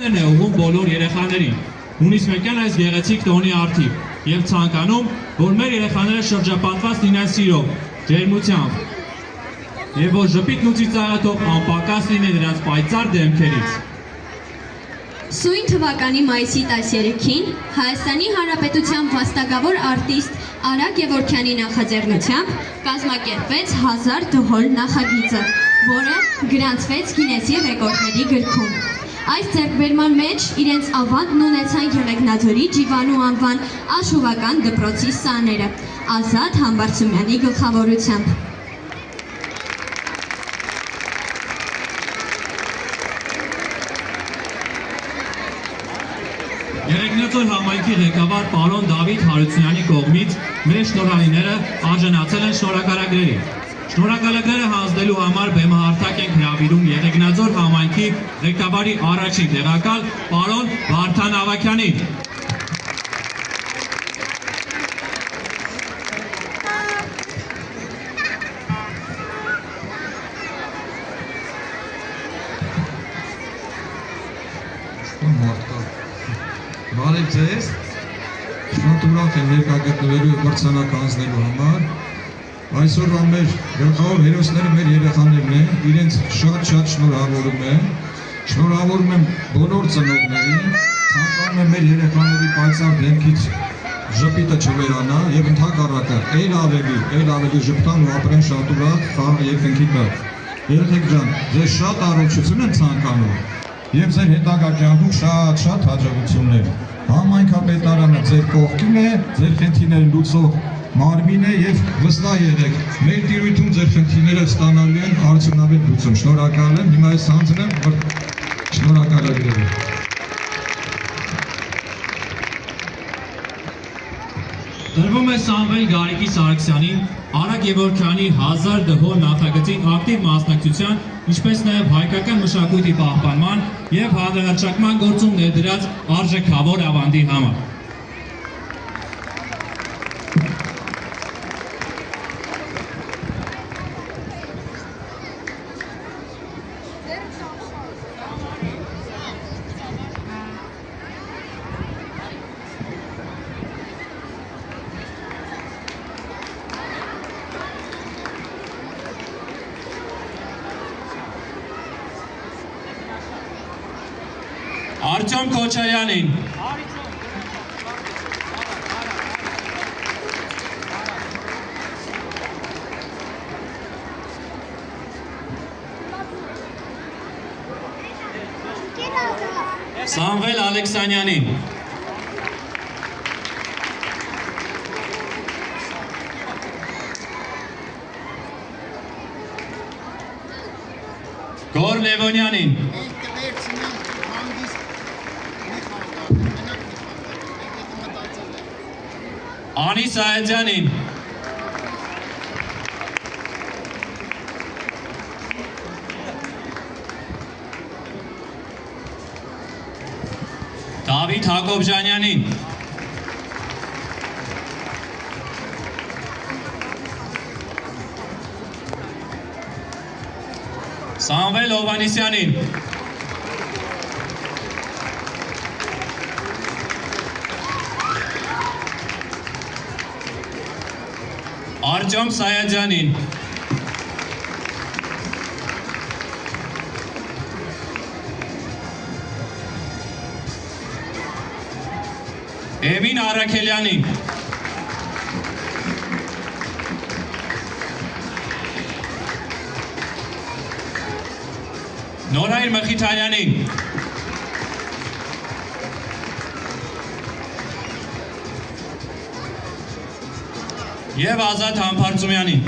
է ուղղում բոլոր երեխաներին։ Նույնիսկ մենք են այս գեղեցիկ տոնի արդիվ եւ ցանկանում, որ մեր երեխաները շրջապատված լինեն սիրով, ջերմությամբ եւ որ ժպիտն ու ծիծաղաթով անպակաս լինեն նրանց պայծառ դեմքերից։ Սույն թվականի մայիսի 13-ին Հայաստանի Հանրապետության վաստակավոր արտիստ Արա Գևորգյանի նախաձեռնությամբ կազմակերպվեց 1000 դհոլ նախագիծը, որը գրանցվեց Գինեսի ռեկորդների գրքում։ Այս ձեռքբերման մեջ իրենց ավանդն ունեցան Եղեգնաձորի Ջիվանու անվան աշխուհական դպրոցի սաները, Ազատ Համբարձումյանի գլխավորությամբ։ Եղեգնաձոր համայնքի ղեկավար պարոն Դավիթ Հարությունյանի կողմից մեր շնորհալիները արժանացել են շնորհակալագրերի։ Շնորհակալագրերը հանձնելու համար բեմահարթակ ենք հրավիրում Եղեգնաձոր համայնքի ղեկավարի առաջին տեղակալ պարոն Վարդան Ավագյանին։ Բարև ձեզ, շատ ուրախ եմ ներկա գտնվելու և մրցանակ անցնելու համար։ Այսօրվա մեր գլխավոր հերոսները մեր երեխաներն են, իրենց շատ շնորհավորում եմ։ Շնորհավորում եմ բոլոր ծնողներին, ցանկանում եմ մեր երեխաների պայծառ դեմքից ժպիտը չվերանա և ընդհակառակը այլ ավելի ժպտան ու ապրեն շատ ուրախ խաղ երկնքի տակ։ Երեխեք ջան, ձեզ շատ առողջություն եմ ցանկանում և ձեր հետագա կյանքում շատ հաջողություններ։ Համայնքապետարանը ձեր կողքին է, ձեր խնդիրները լուծող մարմին է և վստահ եղեք, մեր տիրույթում ձեր խնդիրները ստանալու են արդյունավետ լուծում։ Շնորհակալ եմ, հիմա ես հանձնեմ շնորհակալագրերը։ Տրվում է Սամվել Գարիկի Սարգսյանին Արա Գևորգյանի 1000 դհոլ նախագծի ակտիվ մասնակցության, ինչպես նաև հայկական մշակույթի պահպանման և հանրահռչակման գործում ներդրած արժեքավոր ավանդի համար։ Արտյոմ Քոչարյանին, Սամվել Ալեքսանյանին, Գոր Լևոնյանին, Անի Սայեդյանին, Դավիթ Հակոբյանյանին, Սամվել Հովանեսյանին, Արտյոմ Սայադյանին, Էմին Արաքելյանին, Նորայր Մխիթարյանին, և Ազատ Համբարձումյանին։